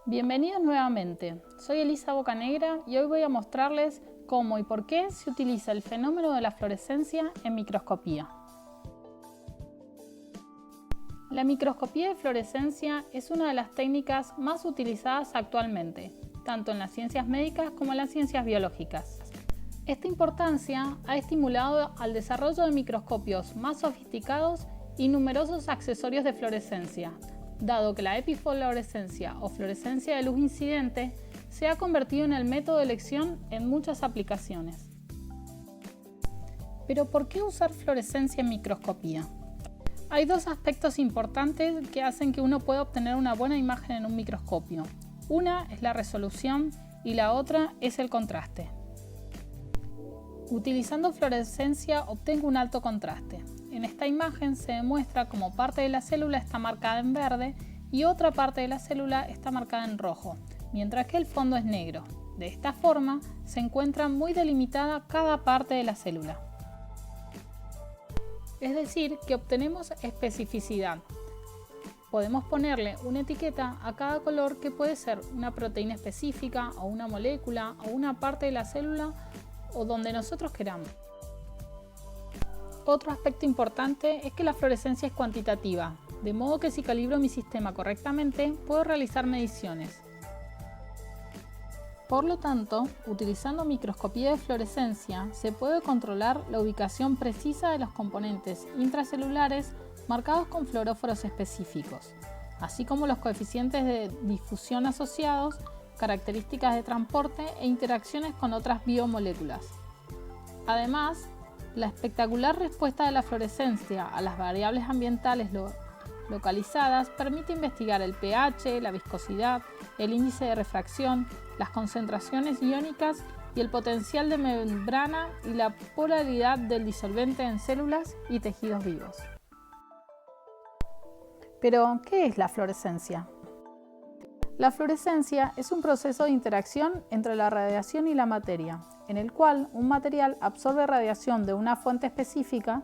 Bienvenidos nuevamente, soy Elisa Bocanegra y hoy voy a mostrarles cómo y por qué se utiliza el fenómeno de la fluorescencia en microscopía. La microscopía de fluorescencia es una de las técnicas más utilizadas actualmente, tanto en las ciencias médicas como en las ciencias biológicas. Esta importancia ha estimulado al desarrollo de microscopios más sofisticados y numerosos accesorios de fluorescencia, dado que la epifluorescencia o fluorescencia de luz incidente se ha convertido en el método de elección en muchas aplicaciones. Pero ¿por qué usar fluorescencia en microscopía? Hay dos aspectos importantes que hacen que uno pueda obtener una buena imagen en un microscopio. Una es la resolución y la otra es el contraste. Utilizando fluorescencia obtengo un alto contraste. En esta imagen se demuestra cómo parte de la célula está marcada en verde y otra parte de la célula está marcada en rojo, mientras que el fondo es negro. De esta forma se encuentra muy delimitada cada parte de la célula. Es decir, que obtenemos especificidad. Podemos ponerle una etiqueta a cada color que puede ser una proteína específica o una molécula o una parte de la célula o donde nosotros queramos. Otro aspecto importante es que la fluorescencia es cuantitativa, de modo que si calibro mi sistema correctamente, puedo realizar mediciones. Por lo tanto, utilizando microscopía de fluorescencia, se puede controlar la ubicación precisa de los componentes intracelulares marcados con fluoróforos específicos, así como los coeficientes de difusión asociados, características de transporte e interacciones con otras biomoléculas. Además, la espectacular respuesta de la fluorescencia a las variables ambientales localizadas permite investigar el pH, la viscosidad, el índice de refracción, las concentraciones iónicas y el potencial de membrana y la polaridad del disolvente en células y tejidos vivos. Pero, ¿qué es la fluorescencia? La fluorescencia es un proceso de interacción entre la radiación y la materia, en el cual un material absorbe radiación de una fuente específica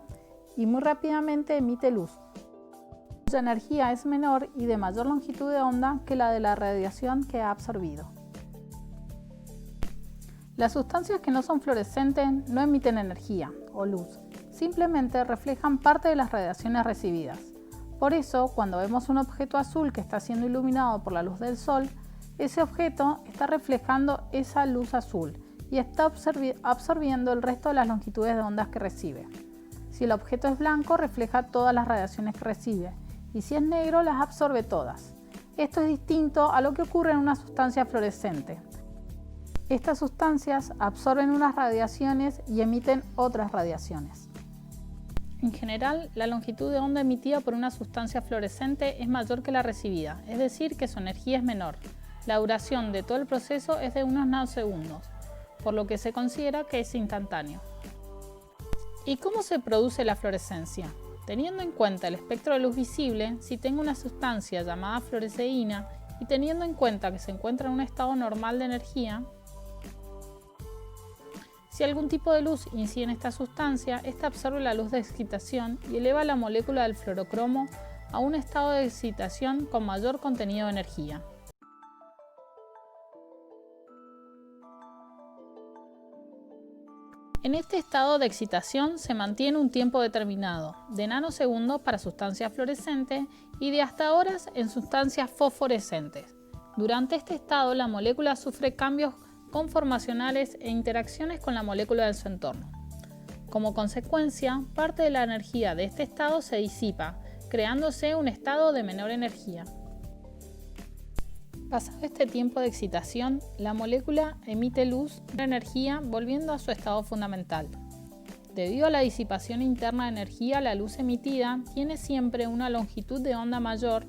y muy rápidamente emite luz, cuya energía es menor y de mayor longitud de onda que la de la radiación que ha absorbido. Las sustancias que no son fluorescentes no emiten energía o luz, simplemente reflejan parte de las radiaciones recibidas. Por eso, cuando vemos un objeto azul que está siendo iluminado por la luz del sol, ese objeto está reflejando esa luz azul y está absorbiendo el resto de las longitudes de ondas que recibe. Si el objeto es blanco, refleja todas las radiaciones que recibe, y si es negro, las absorbe todas. Esto es distinto a lo que ocurre en una sustancia fluorescente. Estas sustancias absorben unas radiaciones y emiten otras radiaciones. En general, la longitud de onda emitida por una sustancia fluorescente es mayor que la recibida, es decir, que su energía es menor. La duración de todo el proceso es de unos nanosegundos, por lo que se considera que es instantáneo. ¿Y cómo se produce la fluorescencia? Teniendo en cuenta el espectro de luz visible, si tengo una sustancia llamada fluoresceína y teniendo en cuenta que se encuentra en un estado normal de energía, si algún tipo de luz incide en esta sustancia, esta absorbe la luz de excitación y eleva la molécula del fluorocromo a un estado de excitación con mayor contenido de energía. En este estado de excitación se mantiene un tiempo determinado, de nanosegundos para sustancias fluorescentes y de hasta horas en sustancias fosforescentes. Durante este estado, la molécula sufre cambios conformacionales e interacciones con la molécula de su entorno. Como consecuencia, parte de la energía de este estado se disipa, creándose un estado de menor energía. Pasado este tiempo de excitación, la molécula emite luz de energía volviendo a su estado fundamental. Debido a la disipación interna de energía, la luz emitida tiene siempre una longitud de onda mayor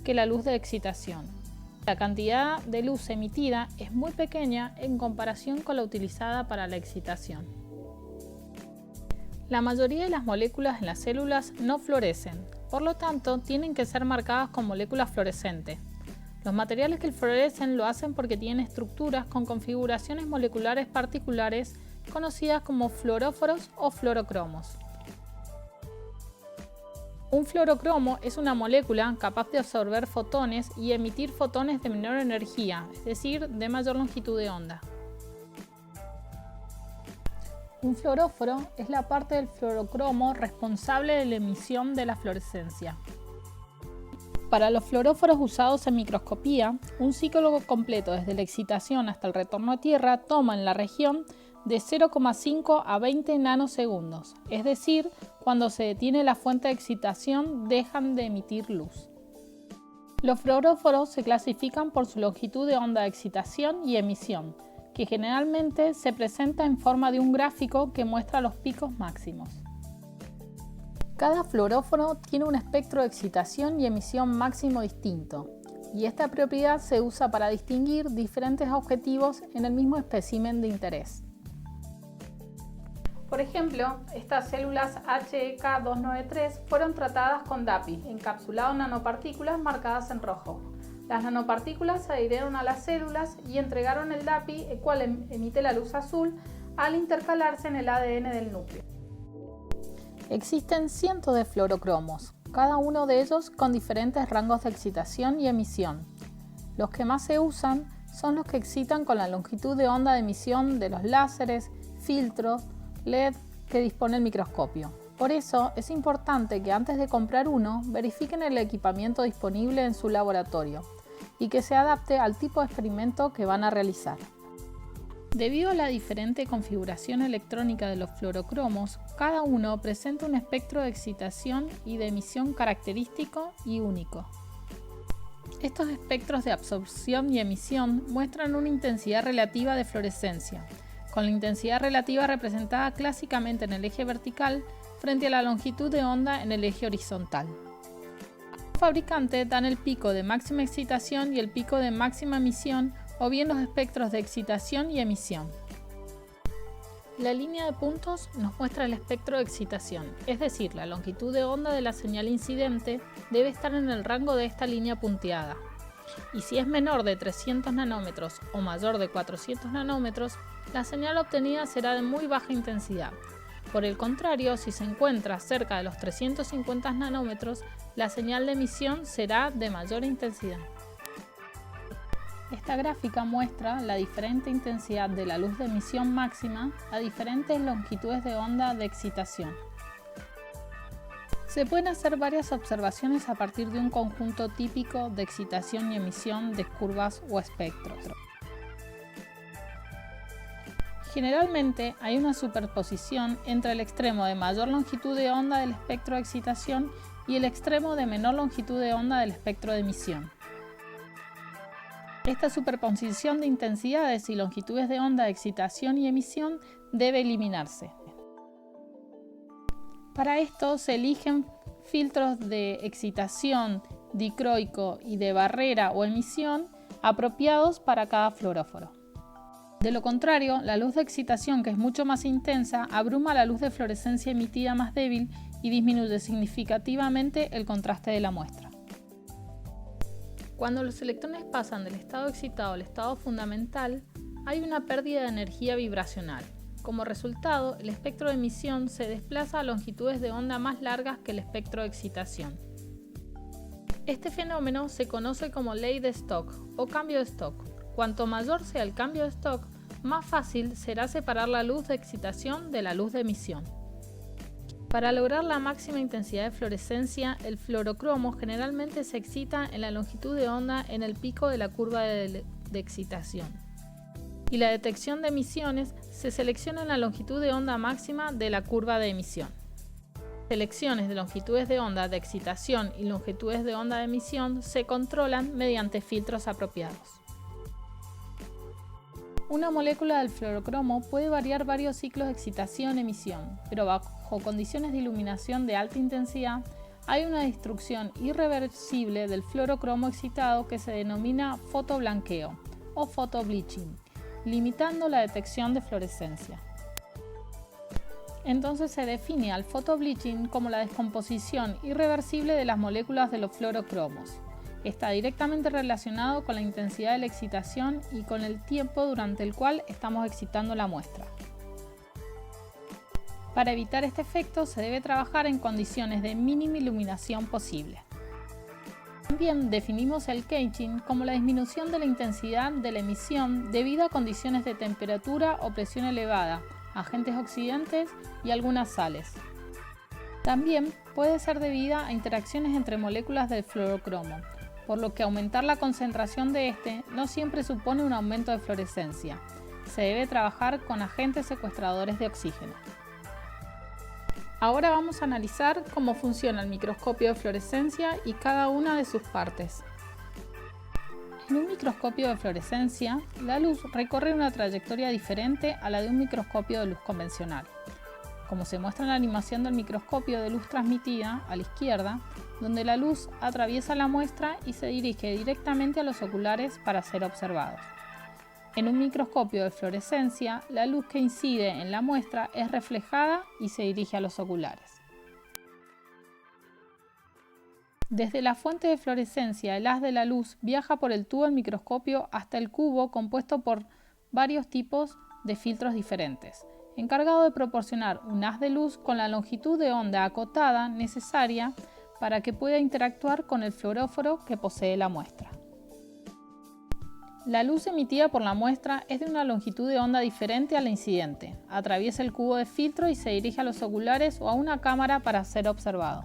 que la luz de excitación. La cantidad de luz emitida es muy pequeña en comparación con la utilizada para la excitación. La mayoría de las moléculas en las células no fluorescen, por lo tanto tienen que ser marcadas con moléculas fluorescentes. Los materiales que fluorescen lo hacen porque tienen estructuras con configuraciones moleculares particulares conocidas como fluoróforos o fluorocromos. Un fluorocromo es una molécula capaz de absorber fotones y emitir fotones de menor energía, es decir, de mayor longitud de onda. Un fluoróforo es la parte del fluorocromo responsable de la emisión de la fluorescencia. Para los fluoróforos usados en microscopía, un ciclo completo desde la excitación hasta el retorno a tierra toma en la región de 0,5 a 20 nanosegundos, es decir, cuando se detiene la fuente de excitación dejan de emitir luz. Los fluoróforos se clasifican por su longitud de onda de excitación y emisión, que generalmente se presenta en forma de un gráfico que muestra los picos máximos. Cada fluoróforo tiene un espectro de excitación y emisión máximo distinto, y esta propiedad se usa para distinguir diferentes objetivos en el mismo espécimen de interés. Por ejemplo, estas células HEK293 fueron tratadas con DAPI, encapsulado en nanopartículas marcadas en rojo. Las nanopartículas se adhirieron a las células y entregaron el DAPI, el cual emite la luz azul, al intercalarse en el ADN del núcleo. Existen cientos de fluorocromos, cada uno de ellos con diferentes rangos de excitación y emisión. Los que más se usan son los que excitan con la longitud de onda de emisión de los láseres, filtros, LED que dispone el microscopio. Por eso es importante que antes de comprar uno verifiquen el equipamiento disponible en su laboratorio y que se adapte al tipo de experimento que van a realizar. Debido a la diferente configuración electrónica de los fluorocromos, cada uno presenta un espectro de excitación y de emisión característico y único. Estos espectros de absorción y emisión muestran una intensidad relativa de fluorescencia, con la intensidad relativa representada clásicamente en el eje vertical frente a la longitud de onda en el eje horizontal. Los fabricantes dan el pico de máxima excitación y el pico de máxima emisión o bien los espectros de excitación y emisión. La línea de puntos nos muestra el espectro de excitación, es decir, la longitud de onda de la señal incidente debe estar en el rango de esta línea punteada. Y si es menor de 300 nanómetros o mayor de 400 nanómetros, la señal obtenida será de muy baja intensidad. Por el contrario, si se encuentra cerca de los 350 nanómetros, la señal de emisión será de mayor intensidad. Esta gráfica muestra la diferente intensidad de la luz de emisión máxima a diferentes longitudes de onda de excitación. Se pueden hacer varias observaciones a partir de un conjunto típico de excitación y emisión de curvas o espectros. Generalmente hay una superposición entre el extremo de mayor longitud de onda del espectro de excitación y el extremo de menor longitud de onda del espectro de emisión. Esta superposición de intensidades y longitudes de onda de excitación y emisión debe eliminarse. Para esto se eligen filtros de excitación, dicroico y de barrera o emisión apropiados para cada fluoróforo. De lo contrario, la luz de excitación, que es mucho más intensa, abruma la luz de fluorescencia emitida más débil y disminuye significativamente el contraste de la muestra. Cuando los electrones pasan del estado excitado al estado fundamental, hay una pérdida de energía vibracional. Como resultado, el espectro de emisión se desplaza a longitudes de onda más largas que el espectro de excitación. Este fenómeno se conoce como ley de Stokes o cambio de Stokes. Cuanto mayor sea el cambio de Stokes, más fácil será separar la luz de excitación de la luz de emisión. Para lograr la máxima intensidad de fluorescencia, el fluorocromo generalmente se excita en la longitud de onda en el pico de la curva de excitación. Y la detección de emisiones se selecciona en la longitud de onda máxima de la curva de emisión. Selecciones de longitudes de onda de excitación y longitudes de onda de emisión se controlan mediante filtros apropiados. Una molécula del fluorocromo puede variar varios ciclos de excitación-emisión, pero bajo condiciones de iluminación de alta intensidad hay una destrucción irreversible del fluorocromo excitado que se denomina fotoblanqueo o photobleaching, limitando la detección de fluorescencia. Entonces se define al photobleaching como la descomposición irreversible de las moléculas de los fluorocromos. Está directamente relacionado con la intensidad de la excitación y con el tiempo durante el cual estamos excitando la muestra. Para evitar este efecto se debe trabajar en condiciones de mínima iluminación posible. También definimos el caging como la disminución de la intensidad de la emisión debido a condiciones de temperatura o presión elevada, agentes oxidantes y algunas sales. También puede ser debida a interacciones entre moléculas del fluorocromo, por lo que aumentar la concentración de este no siempre supone un aumento de fluorescencia. Se debe trabajar con agentes secuestradores de oxígeno. Ahora vamos a analizar cómo funciona el microscopio de fluorescencia y cada una de sus partes. En un microscopio de fluorescencia, la luz recorre una trayectoria diferente a la de un microscopio de luz convencional. Como se muestra en la animación del microscopio de luz transmitida a la izquierda, donde la luz atraviesa la muestra y se dirige directamente a los oculares para ser observados. En un microscopio de fluorescencia, la luz que incide en la muestra es reflejada y se dirige a los oculares. Desde la fuente de fluorescencia, el haz de la luz viaja por el tubo del microscopio hasta el cubo compuesto por varios tipos de filtros diferentes, encargado de proporcionar un haz de luz con la longitud de onda acotada necesaria para que pueda interactuar con el fluoróforo que posee la muestra. La luz emitida por la muestra es de una longitud de onda diferente a la incidente, atraviesa el cubo de filtro y se dirige a los oculares o a una cámara para ser observados.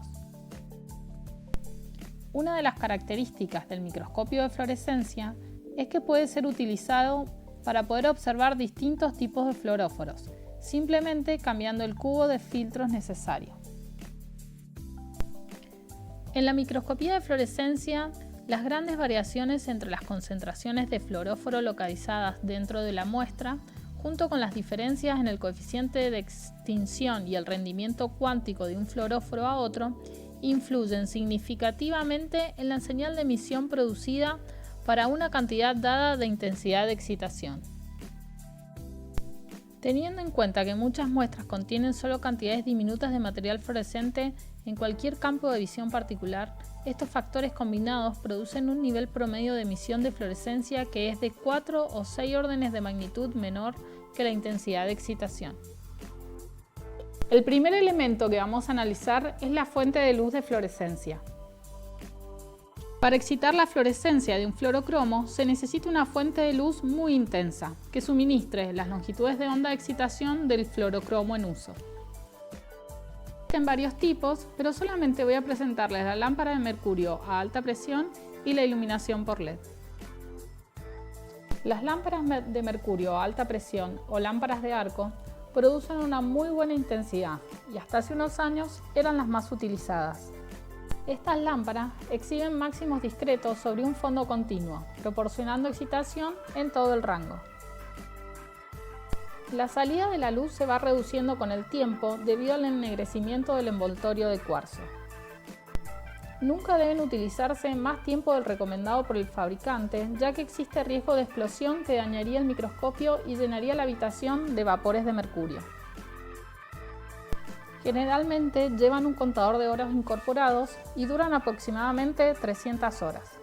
Una de las características del microscopio de fluorescencia es que puede ser utilizado para poder observar distintos tipos de fluoróforos, simplemente cambiando el cubo de filtros necesario. En la microscopía de fluorescencia, las grandes variaciones entre las concentraciones de fluoróforo localizadas dentro de la muestra, junto con las diferencias en el coeficiente de extinción y el rendimiento cuántico de un fluoróforo a otro, influyen significativamente en la señal de emisión producida para una cantidad dada de intensidad de excitación. Teniendo en cuenta que muchas muestras contienen solo cantidades diminutas de material fluorescente en cualquier campo de visión particular, estos factores combinados producen un nivel promedio de emisión de fluorescencia que es de 4 o 6 órdenes de magnitud menor que la intensidad de excitación. El primer elemento que vamos a analizar es la fuente de luz de fluorescencia. Para excitar la fluorescencia de un fluorocromo se necesita una fuente de luz muy intensa que suministre las longitudes de onda de excitación del fluorocromo en uso. Existen varios tipos, pero solamente voy a presentarles la lámpara de mercurio a alta presión y la iluminación por LED. Las lámparas de mercurio a alta presión o lámparas de arco producen una muy buena intensidad y hasta hace unos años eran las más utilizadas. Estas lámparas exhiben máximos discretos sobre un fondo continuo, proporcionando excitación en todo el rango. La salida de la luz se va reduciendo con el tiempo debido al ennegrecimiento del envoltorio de cuarzo. Nunca deben utilizarse más tiempo del recomendado por el fabricante, ya que existe riesgo de explosión que dañaría el microscopio y llenaría la habitación de vapores de mercurio. Generalmente llevan un contador de horas incorporados y duran aproximadamente 300 horas.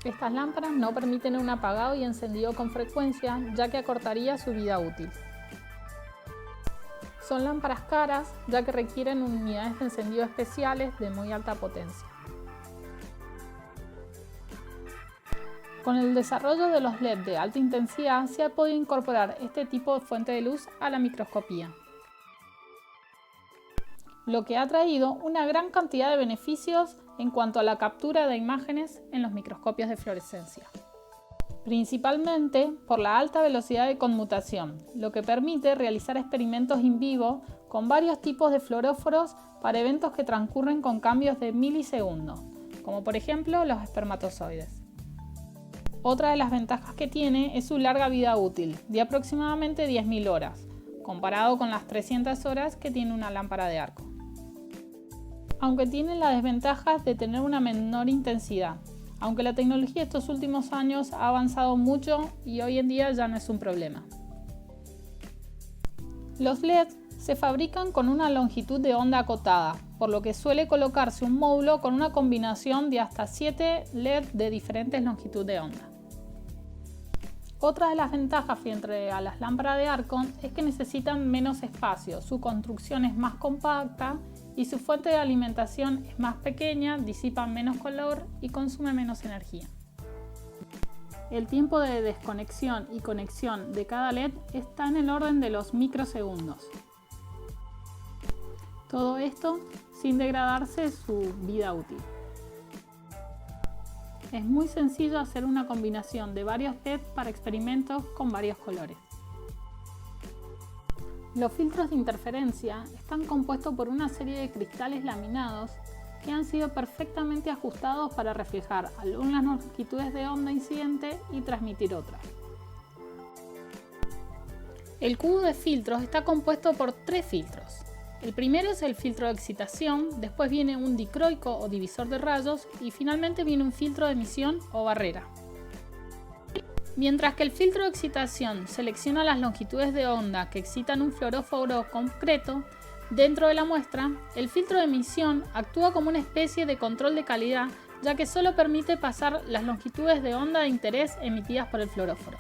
Estas lámparas no permiten un apagado y encendido con frecuencia, ya que acortaría su vida útil. Son lámparas caras, ya que requieren unidades de encendido especiales de muy alta potencia. Con el desarrollo de los LED de alta intensidad se ha podido incorporar este tipo de fuente de luz a la microscopía, lo que ha traído una gran cantidad de beneficios en cuanto a la captura de imágenes en los microscopios de fluorescencia. Principalmente por la alta velocidad de conmutación, lo que permite realizar experimentos in vivo con varios tipos de fluoróforos para eventos que transcurren con cambios de milisegundos, como por ejemplo los espermatozoides. Otra de las ventajas que tiene es su larga vida útil, de aproximadamente 10.000 horas, comparado con las 300 horas que tiene una lámpara de arco. Aunque tiene las desventajas de tener una menor intensidad, aunque la tecnología estos últimos años ha avanzado mucho y hoy en día ya no es un problema. Los LED se fabrican con una longitud de onda acotada, por lo que suele colocarse un módulo con una combinación de hasta 7 LED de diferentes longitudes de onda. Otra de las ventajas frente a las lámparas de arco es que necesitan menos espacio, su construcción es más compacta y su fuente de alimentación es más pequeña, disipan menos calor y consume menos energía. El tiempo de desconexión y conexión de cada LED está en el orden de los microsegundos. Todo esto sin degradarse su vida útil. Es muy sencillo hacer una combinación de varios LED para experimentos con varios colores. Los filtros de interferencia están compuestos por una serie de cristales laminados que han sido perfectamente ajustados para reflejar algunas longitudes de onda incidente y transmitir otras. El cubo de filtros está compuesto por 3 filtros. El primero es el filtro de excitación, después viene un dicroico o divisor de rayos y finalmente viene un filtro de emisión o barrera. Mientras que el filtro de excitación selecciona las longitudes de onda que excitan un fluoróforo concreto, dentro de la muestra, el filtro de emisión actúa como una especie de control de calidad, ya que solo permite pasar las longitudes de onda de interés emitidas por el fluoróforo.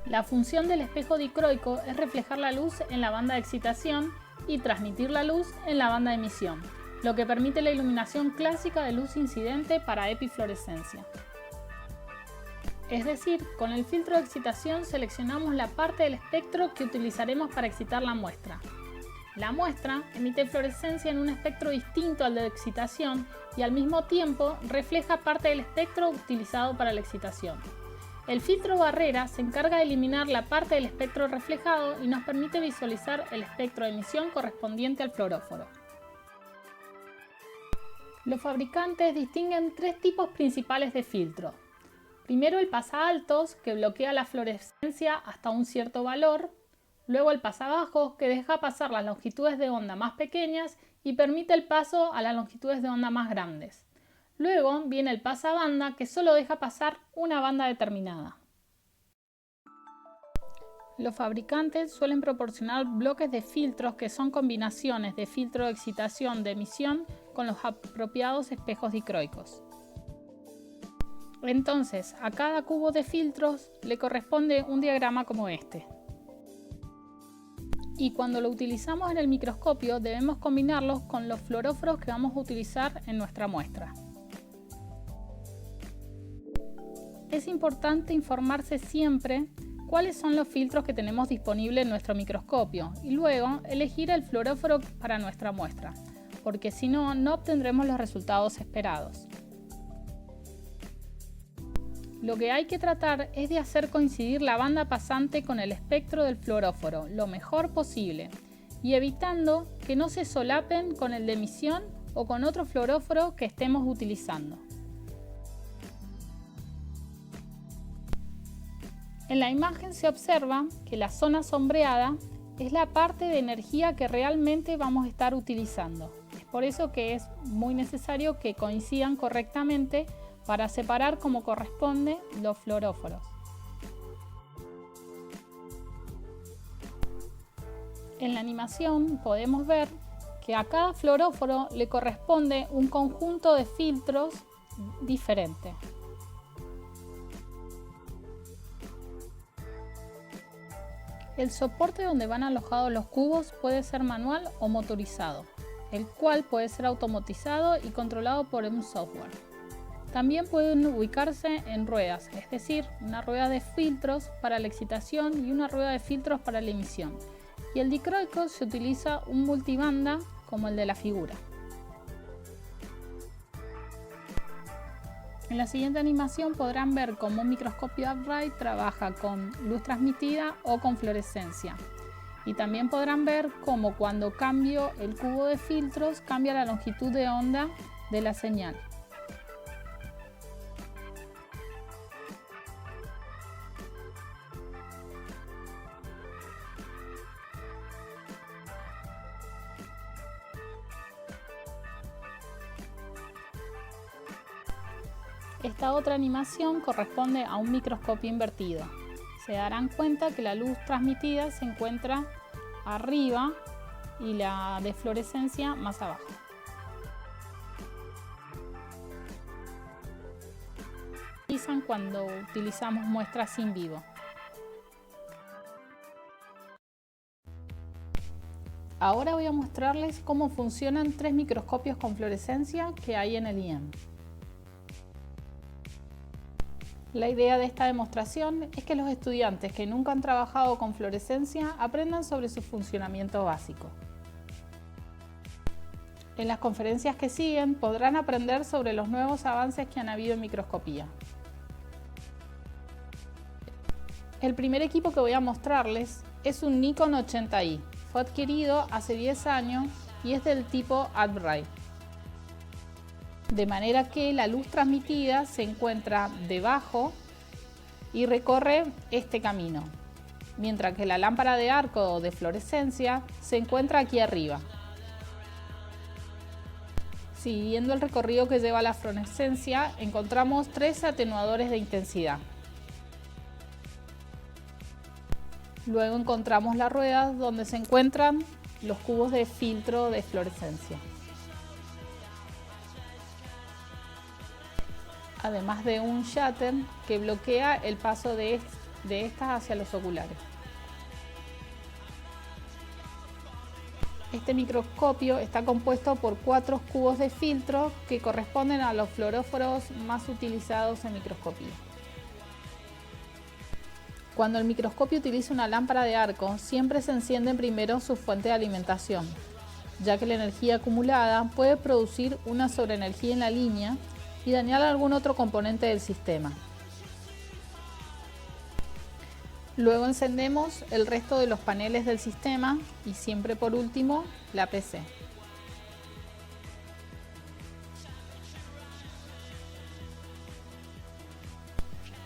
La función del espejo dicroico es reflejar la luz en la banda de excitación y transmitir la luz en la banda de emisión, lo que permite la iluminación clásica de luz incidente para epifluorescencia. Es decir, con el filtro de excitación seleccionamos la parte del espectro que utilizaremos para excitar la muestra. La muestra emite fluorescencia en un espectro distinto al de excitación y al mismo tiempo refleja parte del espectro utilizado para la excitación. El filtro barrera se encarga de eliminar la parte del espectro reflejado y nos permite visualizar el espectro de emisión correspondiente al fluoróforo. Los fabricantes distinguen 3 tipos principales de filtro. Primero el pasaaltos, que bloquea la fluorescencia hasta un cierto valor. Luego el pasabajos, que deja pasar las longitudes de onda más pequeñas y permite el paso a las longitudes de onda más grandes. Luego viene el pasabanda, que solo deja pasar una banda determinada. Los fabricantes suelen proporcionar bloques de filtros que son combinaciones de filtro de excitación de emisión con los apropiados espejos dicroicos. Entonces, a cada cubo de filtros le corresponde un diagrama como este. Y cuando lo utilizamos en el microscopio debemos combinarlos con los fluoróforos que vamos a utilizar en nuestra muestra. Es importante informarse siempre cuáles son los filtros que tenemos disponibles en nuestro microscopio y luego elegir el fluoróforo para nuestra muestra, porque si no, no obtendremos los resultados esperados. Lo que hay que tratar es de hacer coincidir la banda pasante con el espectro del fluoróforo lo mejor posible y evitando que no se solapen con el de emisión o con otro fluoróforo que estemos utilizando. En la imagen se observa que la zona sombreada es la parte de energía que realmente vamos a estar utilizando. Es por eso que es muy necesario que coincidan correctamente para separar como corresponde los fluoróforos. En la animación podemos ver que a cada fluoróforo le corresponde un conjunto de filtros diferente. El soporte donde van alojados los cubos puede ser manual o motorizado, el cual puede ser automatizado y controlado por un software. También pueden ubicarse en ruedas, es decir, una rueda de filtros para la excitación y una rueda de filtros para la emisión. Y el dicroico se utiliza un multibanda como el de la figura. En la siguiente animación podrán ver cómo un microscopio upright trabaja con luz transmitida o con fluorescencia. Y también podrán ver cómo cuando cambio el cubo de filtros cambia la longitud de onda de la señal. Esta otra animación corresponde a un microscopio invertido. Se darán cuenta que la luz transmitida se encuentra arriba y la de fluorescencia más abajo. utilizan cuando utilizamos muestras in vivo. Ahora voy a mostrarles cómo funcionan 3 microscopios con fluorescencia que hay en el IEM. La idea de esta demostración es que los estudiantes que nunca han trabajado con fluorescencia aprendan sobre su funcionamiento básico. En las conferencias que siguen podrán aprender sobre los nuevos avances que han habido en microscopía. El primer equipo que voy a mostrarles es un Nikon 80i. Fue adquirido hace 10 años y es del tipo Albright. De manera que la luz transmitida se encuentra debajo y recorre este camino, mientras que la lámpara de arco o de fluorescencia se encuentra aquí arriba. Siguiendo el recorrido que lleva la fluorescencia, encontramos 3 atenuadores de intensidad. Luego encontramos la rueda donde se encuentran los cubos de filtro de fluorescencia. Además de un shutter que bloquea el paso de estas hacia los oculares. Este microscopio está compuesto por 4 cubos de filtro que corresponden a los fluoróforos más utilizados en microscopía. Cuando el microscopio utiliza una lámpara de arco, siempre se enciende primero su fuente de alimentación, ya que la energía acumulada puede producir una sobreenergía en la línea y dañar algún otro componente del sistema. Luego encendemos el resto de los paneles del sistema y siempre por último la PC.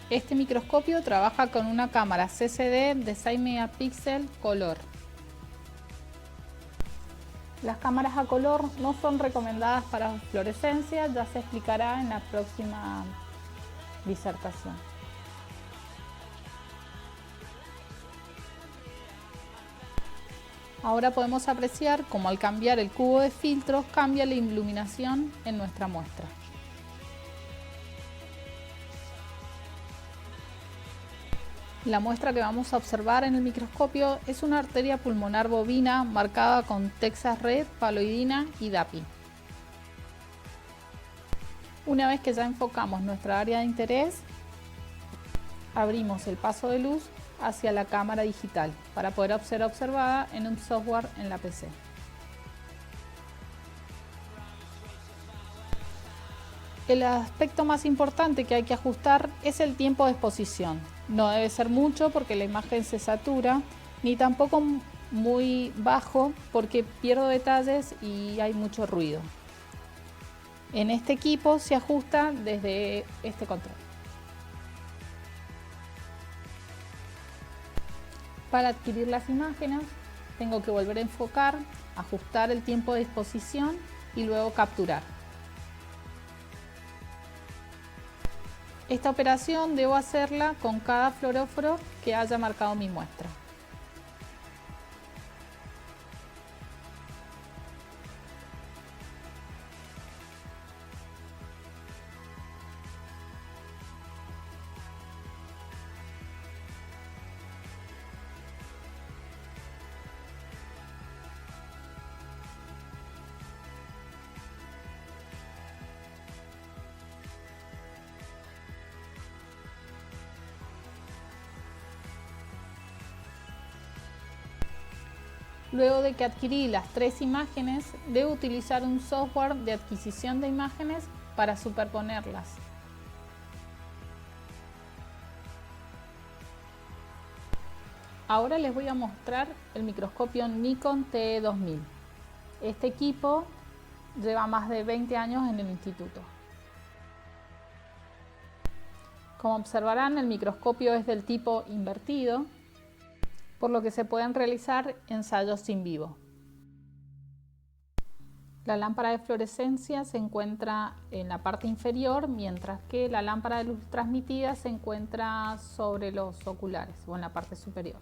Este microscopio trabaja con una cámara CCD de 6 megapíxeles color. Las cámaras a color no son recomendadas para fluorescencia, ya se explicará en la próxima disertación. Ahora podemos apreciar cómo al cambiar el cubo de filtros cambia la iluminación en nuestra muestra. La muestra que vamos a observar en el microscopio es una arteria pulmonar bovina marcada con Texas Red, paloidina y DAPI. Una vez que ya enfocamos nuestra área de interés, abrimos el paso de luz hacia la cámara digital para poder ser observada en un software en la PC. El aspecto más importante que hay que ajustar es el tiempo de exposición. No debe ser mucho porque la imagen se satura, ni tampoco muy bajo porque pierdo detalles y hay mucho ruido. En este equipo se ajusta desde este control. Para adquirir las imágenes tengo que volver a enfocar, ajustar el tiempo de exposición y luego capturar. Esta operación debo hacerla con cada fluoróforo que haya marcado mi muestra. Luego de que adquirí las 3 imágenes, debo utilizar un software de adquisición de imágenes para superponerlas. Ahora les voy a mostrar el microscopio Nikon TE2000. Este equipo lleva más de 20 años en el instituto. Como observarán, el microscopio es del tipo invertido, por lo que se pueden realizar ensayos in vivo. La lámpara de fluorescencia se encuentra en la parte inferior, mientras que la lámpara de luz transmitida se encuentra sobre los oculares o en la parte superior.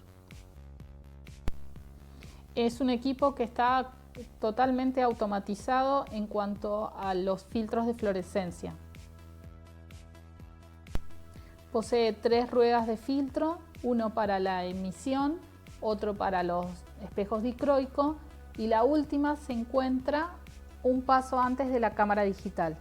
Es un equipo que está totalmente automatizado en cuanto a los filtros de fluorescencia. Posee 3 ruedas de filtro, uno para la emisión, otro para los espejos dicroico y la última se encuentra un paso antes de la cámara digital.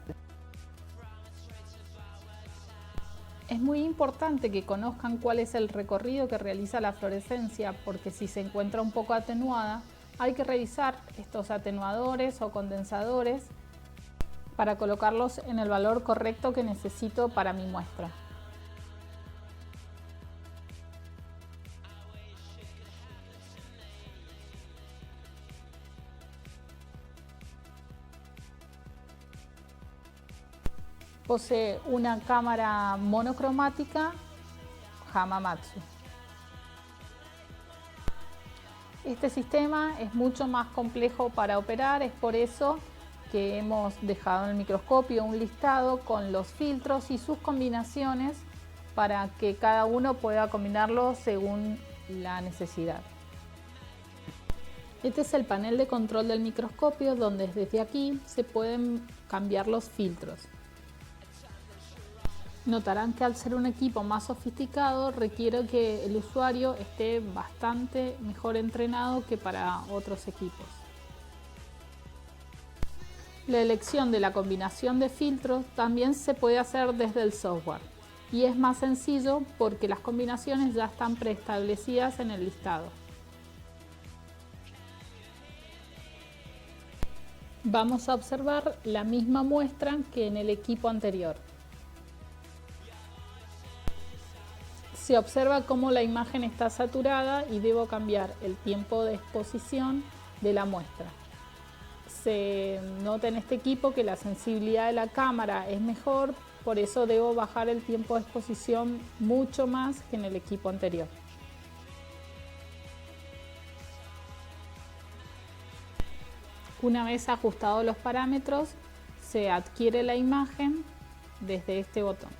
Es muy importante que conozcan cuál es el recorrido que realiza la fluorescencia, porque si se encuentra un poco atenuada, hay que revisar estos atenuadores o condensadores para colocarlos en el valor correcto que necesito para mi muestra. Posee una cámara monocromática Hamamatsu. Este sistema es mucho más complejo para operar, es por eso que hemos dejado en el microscopio un listado con los filtros y sus combinaciones para que cada uno pueda combinarlos según la necesidad. Este es el panel de control del microscopio, donde desde aquí se pueden cambiar los filtros. Notarán que al ser un equipo más sofisticado requiere que el usuario esté bastante mejor entrenado que para otros equipos. La elección de la combinación de filtros también se puede hacer desde el software y es más sencillo porque las combinaciones ya están preestablecidas en el listado. Vamos a observar la misma muestra que en el equipo anterior. Se observa cómo la imagen está saturada y debo cambiar el tiempo de exposición de la muestra. Se nota en este equipo que la sensibilidad de la cámara es mejor, por eso debo bajar el tiempo de exposición mucho más que en el equipo anterior. Una vez ajustados los parámetros, se adquiere la imagen desde este botón.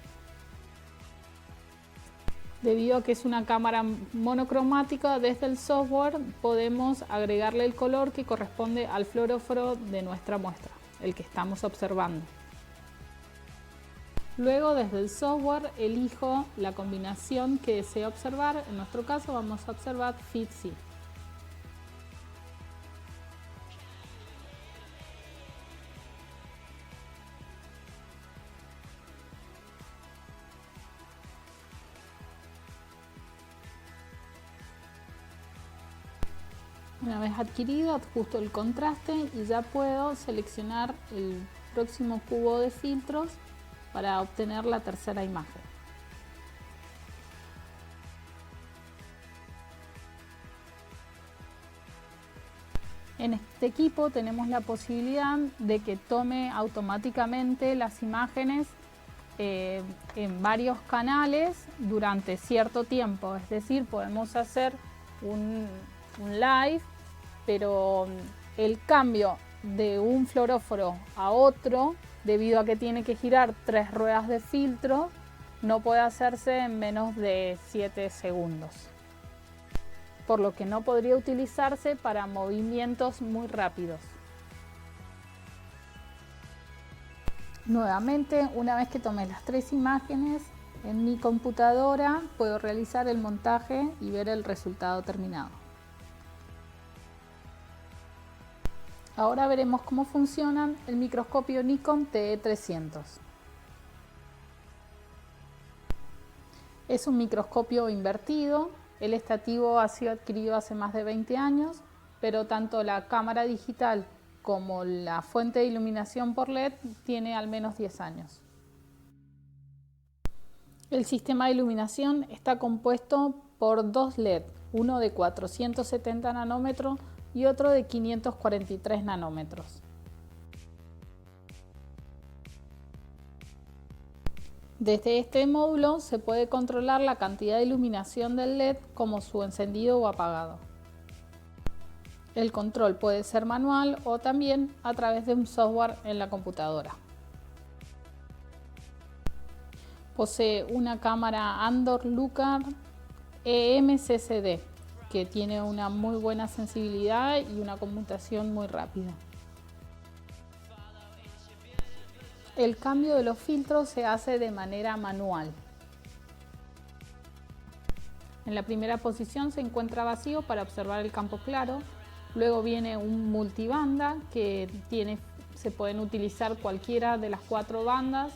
Debido a que es una cámara monocromática, desde el software podemos agregarle el color que corresponde al fluoróforo de nuestra muestra, el que estamos observando. Luego, desde el software, elijo la combinación que deseo observar. En nuestro caso vamos a observar FIT-C. Una vez adquirido, ajusto el contraste y ya puedo seleccionar el próximo cubo de filtros para obtener la tercera imagen. En este equipo tenemos la posibilidad de que tome automáticamente las imágenes en varios canales durante cierto tiempo, es decir, podemos hacer un live, pero el cambio de un fluoróforo a otro, debido a que tiene que girar 3 ruedas de filtro, no puede hacerse en menos de 7 segundos, por lo que no podría utilizarse para movimientos muy rápidos. Nuevamente, una vez que tomé las 3 imágenes, en mi computadora puedo realizar el montaje y ver el resultado terminado. Ahora veremos cómo funciona el microscopio Nikon TE300. Es un microscopio invertido. El estativo ha sido adquirido hace más de 20 años, pero tanto la cámara digital como la fuente de iluminación por LED tiene al menos 10 años. El sistema de iluminación está compuesto por 2 LED, uno de 470 nanómetros y otro de 543 nanómetros. Desde este módulo se puede controlar la cantidad de iluminación del LED, como su encendido o apagado. El control puede ser manual o también a través de un software en la computadora. Posee una cámara Andor Lucar EMCCD, que tiene una muy buena sensibilidad y una conmutación muy rápida. El cambio de los filtros se hace de manera manual. En la primera posición se encuentra vacío para observar el campo claro. Luego viene un multibanda que se pueden utilizar cualquiera de las 4 bandas.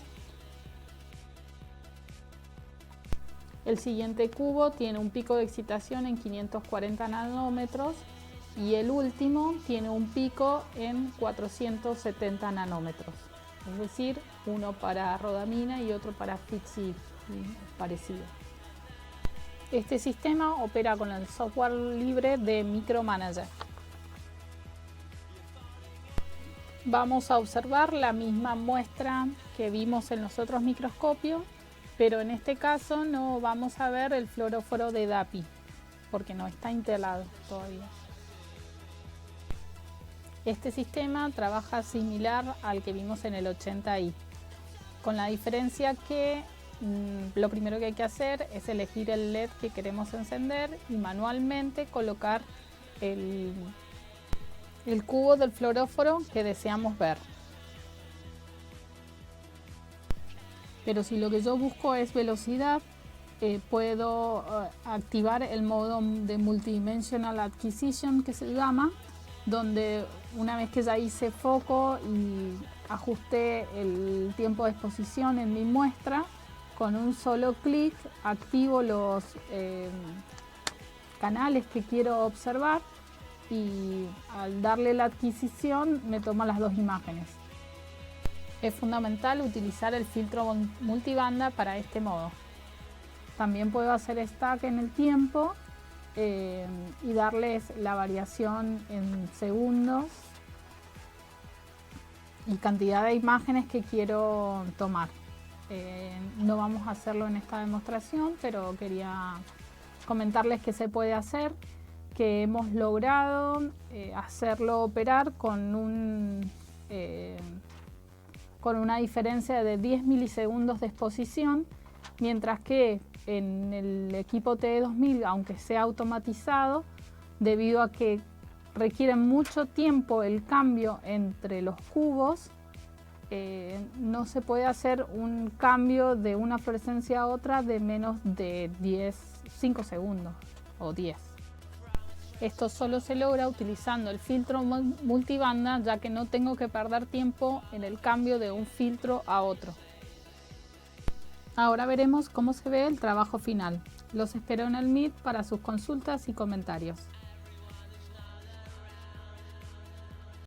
El siguiente cubo tiene un pico de excitación en 540 nanómetros y el último tiene un pico en 470 nanómetros. Es decir, uno para rodamina y otro para FITC parecido. Este sistema opera con el software libre de Micromanager. Vamos a observar la misma muestra que vimos en los otros microscopios, pero en este caso no vamos a ver el fluoróforo de DAPI, porque no está instalado todavía. Este sistema trabaja similar al que vimos en el 80i, con la diferencia que lo primero que hay que hacer es elegir el LED que queremos encender y manualmente colocar el cubo del fluoróforo que deseamos ver. Pero si lo que yo busco es velocidad, puedo activar el modo de Multidimensional Acquisition que se llama, donde una vez que ya hice foco y ajusté el tiempo de exposición en mi muestra, con un solo clic activo los canales que quiero observar y al darle la adquisición me toma las 2 imágenes. Es fundamental utilizar el filtro multibanda para este modo. También puedo hacer stack en el tiempo y darles la variación en segundos y cantidad de imágenes que quiero tomar. No vamos a hacerlo en esta demostración, pero quería comentarles que se puede hacer, que hemos logrado hacerlo operar con una diferencia de 10 milisegundos de exposición, mientras que en el equipo TE2000, aunque sea automatizado, debido a que requiere mucho tiempo el cambio entre los cubos, no se puede hacer un cambio de una fluorescencia a otra de menos de 5 segundos o 10. Esto solo se logra utilizando el filtro multibanda, ya que no tengo que perder tiempo en el cambio de un filtro a otro. Ahora veremos cómo se ve el trabajo final. Los espero en el Meet para sus consultas y comentarios.